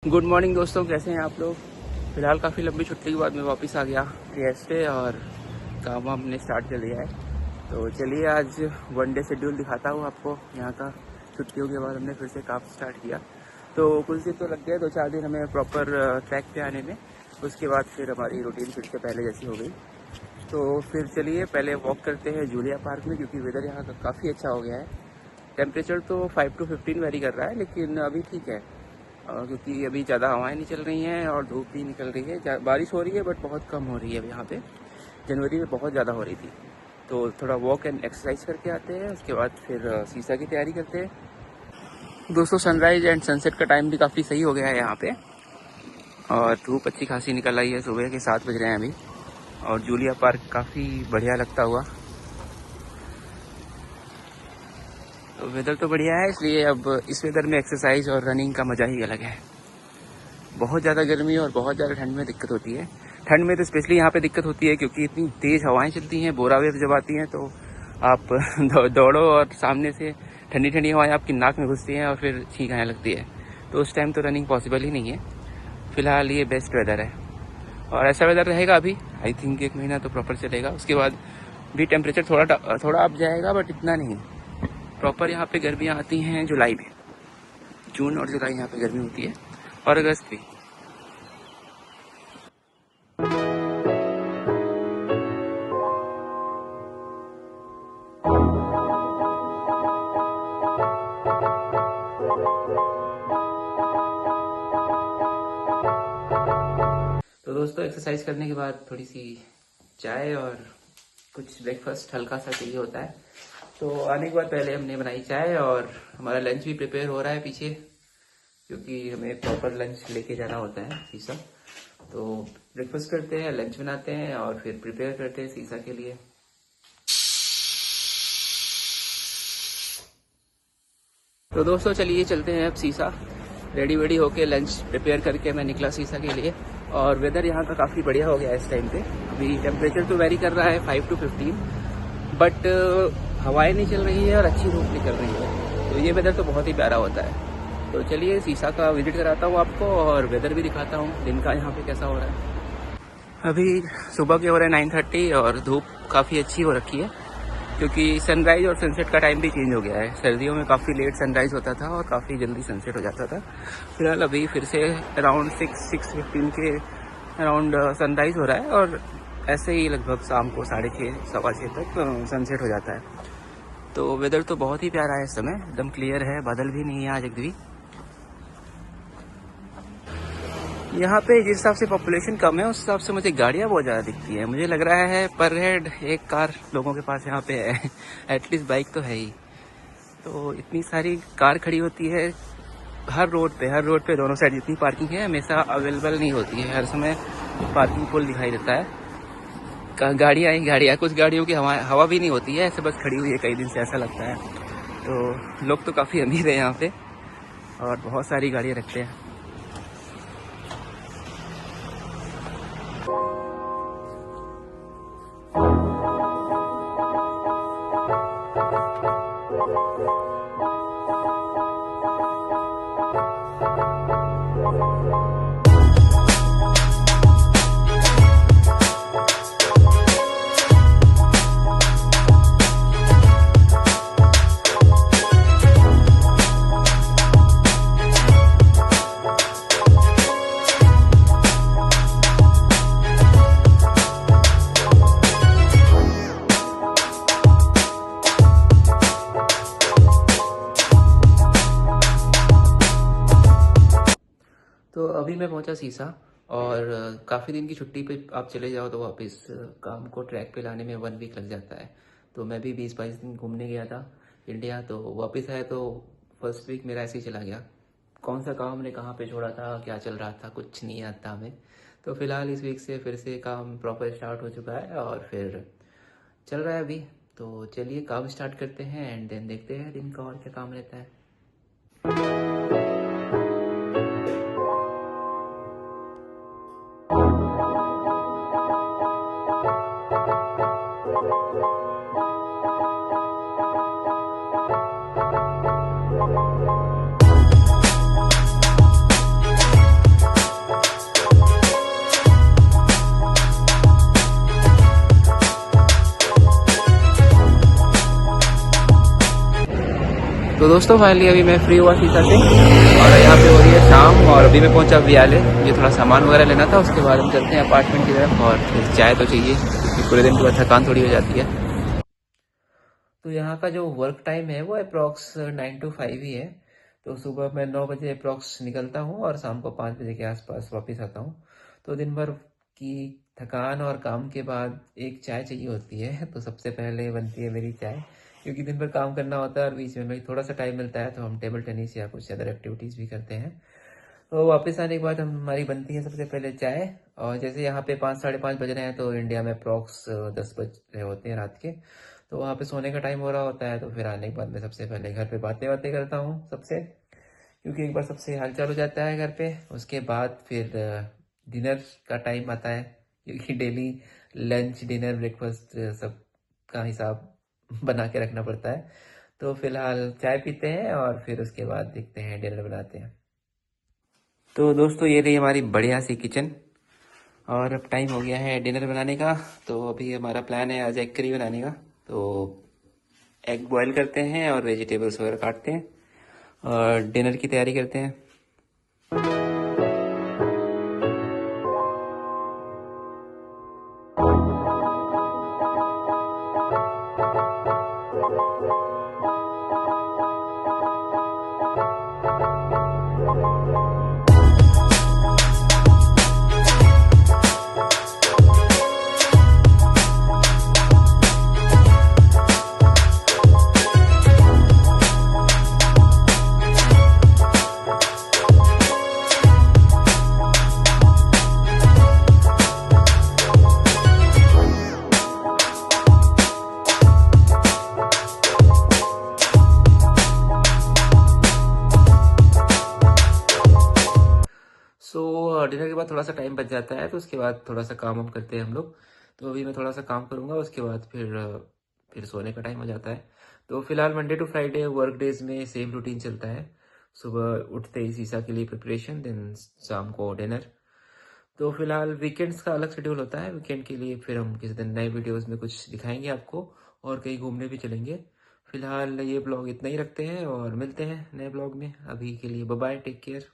Good morning दोस्तों, कैसे हैं आप लोग। फ़िलहाल काफ़ी लंबी छुट्टी के बाद मैं वापस आ गया रियाज पे और काम हमने स्टार्ट कर दिया है। तो चलिए आज वन डे शेड्यूल दिखाता हूँ आपको यहाँ का। छुट्टियों के बाद हमने फिर से काम स्टार्ट किया, तो कुछ दिन तो लग गए, 2-4 दिन हमें प्रॉपर ट्रैक पे आने में। उसके बाद फिर हमारी रूटीन फिर से पहले जैसी हो गई। तो फिर चलिए पहले वॉक करते हैं जूलिया पार्क में, क्योंकि वेदर यहाँ का काफ़ी अच्छा हो गया है। टेम्परेचर तो 5 to 15 वेरी कर रहा है, लेकिन अभी ठीक है क्योंकि अभी ज़्यादा हवाएं नहीं चल रही हैं और धूप भी निकल रही है। बारिश हो रही है बट बहुत कम हो रही है। अब यहाँ पे जनवरी में बहुत ज़्यादा हो रही थी। तो थोड़ा वॉक एंड एक्सरसाइज करके आते हैं, उसके बाद फिर सीसा की तैयारी करते हैं। दोस्तों सनराइज एंड सनसेट का टाइम भी काफ़ी सही हो गया है यहाँ पे, और धूप अच्छी खासी निकल आई है। सुबह के 7 बज रहे हैं अभी, और जूलिया पार्क काफ़ी बढ़िया लगता हुआ। तो वेदर तो बढ़िया है, इसलिए अब इस वेदर में एक्सरसाइज और रनिंग का मज़ा ही अलग है। बहुत ज़्यादा गर्मी और बहुत ज़्यादा ठंड में दिक्कत होती है। ठंड में तो स्पेशली यहाँ पे दिक्कत होती है, क्योंकि इतनी तेज़ हवाएं चलती हैं, बोरा वेव जब आती हैं तो आप दौड़ो और सामने से ठंडी ठंडी हवाएं आपकी नाक में घुसती हैं और फिर छींक आने लगती है। तो उस टाइम तो रनिंग पॉसिबल ही नहीं है। फ़िलहाल ये बेस्ट वेदर है, और ऐसा वेदर रहेगा अभी आई थिंक 1 महीना तो प्रॉपर चलेगा। उसके बाद भी टेम्परेचर थोड़ा अप जाएगा, बट इतना नहीं। प्रॉपर यहाँ पे गर्मियाँ आती हैं जुलाई में। जून और जुलाई यहाँ पे गर्मी होती है, और अगस्त भी। तो दोस्तों एक्सरसाइज करने के बाद थोड़ी सी चाय और कुछ ब्रेकफास्ट हल्का सा चाहिए होता है। तो आने के बाद पहले हमने बनाई चाय, और हमारा लंच भी प्रिपेयर हो रहा है पीछे, क्योंकि हमें प्रॉपर लंच लेके जाना होता है सीसा। तो ब्रेकफास्ट करते हैं, लंच बनाते हैं, और फिर प्रिपेयर करते हैं सीसा के लिए। तो दोस्तों चलिए चलते हैं अब सीसा। रेडी वेडी होके लंच प्रिपेयर करके मैं निकला सीसा के लिए। और वेदर यहाँ का काफ़ी बढ़िया हो गया है इस टाइम पे। अभी टेम्परेचर तो वेरी कर रहा है 5 to 15, बट हवाएं नहीं चल रही है और अच्छी धूप निकल रही है। तो ये वेदर तो बहुत ही प्यारा होता है। तो चलिए सीसा का विजिट कराता हूँ आपको, और वेदर भी दिखाता हूँ दिन का यहाँ पे कैसा हो रहा है। अभी सुबह के हो रहे हैं 9:30, और धूप काफ़ी अच्छी हो रखी है, क्योंकि सनराइज और सनसेट का टाइम भी चेंज हो गया है। सर्दियों में काफ़ी लेट सनराइज होता था और काफ़ी जल्दी सनसेट हो जाता था। फिलहाल अभी फिर से अराउंड 6-6:15 के अराउंड सनराइज हो रहा है, और ऐसे ही लगभग शाम को 6:30 6:15 तक सनसेट हो जाता है। तो वेदर तो बहुत ही प्यारा है इस समय, एकदम क्लियर है, बादल भी नहीं है आज एक भी। यहाँ पे जिस हिसाब से पॉपुलेशन कम है उस हिसाब से मुझे गाड़ियाँ बहुत ज़्यादा दिखती है। मुझे लग रहा है पर हेड 1 कार लोगों के पास यहाँ पे है। एटलीस्ट बाइक तो है ही। तो इतनी सारी कार खड़ी होती है हर रोड पे दोनों साइड जितनी पार्किंग है हमेशा अवेलेबल नहीं होती है। हर समय पार्किंग फुल दिखाई देता है। गाड़ियाँ ही गाड़ियाँ, कुछ गाड़ियों की हवा भी नहीं होती है, ऐसे बस खड़ी हुई है कई दिन से, ऐसा लगता है। तो लोग तो काफ़ी अमीर है यहाँ पे, और बहुत सारी गाड़ियाँ रखते हैं। तो अभी मैं पहुंचा सीसा, और काफ़ी दिन की छुट्टी पे आप चले जाओ तो वापस काम को ट्रैक पे लाने में 1 वीक लग जाता है। तो मैं भी 20-22 दिन घूमने गया था इंडिया, तो वापस आया तो फर्स्ट वीक मेरा ऐसे ही चला गया। कौन सा काम हमने कहाँ पे छोड़ा था, क्या चल रहा था, कुछ नहीं याद था हमें। तो फिलहाल इस वीक से फिर से काम प्रॉपर स्टार्ट हो चुका है, और फिर चल रहा है अभी। तो चलिए काम स्टार्ट करते हैं, एंड देन देखते हैं दिन का और क्या काम रहता है। दोस्तों फाइनली अभी मैं फ्री हुआ शीशा से और यहाँ पे हो रही है शाम और अभी मैं पहुँचा वियाले। मुझे थोड़ा सामान वगैरह लेना था, उसके बाद हम चलते हैं अपार्टमेंट की तरफ और फिर चाय तो चाहिए क्योंकि पूरे दिन के बाद थकान थोड़ी हो जाती है। तो यहाँ का जो वर्क टाइम है वो अप्रॉक्स 9 to 5 ही है। तो सुबह मैं 9 बजे अप्रॉक्स निकलता हूँ और शाम को 5 बजे के आसपास वापस आता हूँ। तो दिन भर की थकान और काम के बाद एक चाय चाहिए होती है, तो सबसे पहले बनती है मेरी चाय, क्योंकि दिन भर काम करना होता है और बीच में थोड़ा सा टाइम मिलता है तो हम टेबल टेनिस या कुछ अदर एक्टिविटीज़ भी करते हैं। तो वापस आने के बाद हमारी बनती है सबसे पहले चाय। और जैसे यहाँ पे 5 साढ़े 5 बज रहे हैं तो इंडिया में अप्रॉक्स 10 बज रहे होते हैं रात के। तो वहाँ पे सोने का टाइम हो रहा होता है, तो फिर आने के बाद मैं सबसे पहले घर पे बातें बातें करता हूँ सबसे, क्योंकि एक बार सबसे हालचाल हो जाता है घर पे। उसके बाद फिर डिनर का टाइम आता है, क्योंकि डेली लंच डिनर ब्रेकफास्ट सब का हिसाब बना के रखना पड़ता है। तो फिलहाल चाय पीते हैं और फिर उसके बाद देखते हैं डिनर बनाते हैं। तो दोस्तों ये रही हमारी बढ़िया सी किचन और अब टाइम हो गया है डिनर बनाने का। तो अभी हमारा प्लान है आज एग करी बनाने का। तो एग बॉईल करते हैं और वेजिटेबल्स वगैरह काटते हैं और डिनर की तैयारी करते हैं। डिनर के बाद थोड़ा सा टाइम बच जाता है, तो उसके बाद थोड़ा सा काम वाम करते हैं हम लोग। तो अभी मैं थोड़ा सा काम करूँगा, उसके बाद फिर सोने का टाइम हो जाता है। तो फिलहाल Monday to Friday work days में सेम रूटीन चलता है। सुबह उठते ही शीशा के लिए प्रिपरेशन, देन शाम को डिनर। तो फिलहाल वीकेंड्स का अलग शेड्यूल होता है। वीकेंड के लिए फिर हम किसी दिन नए वीडियोस में कुछ दिखाएंगे आपको और कहीं घूमने भी चलेंगे। फिलहाल ये ब्लॉग इतना ही रखते हैं और मिलते हैं नए ब्लॉग में। अभी के लिए बाय बाय, टेक केयर।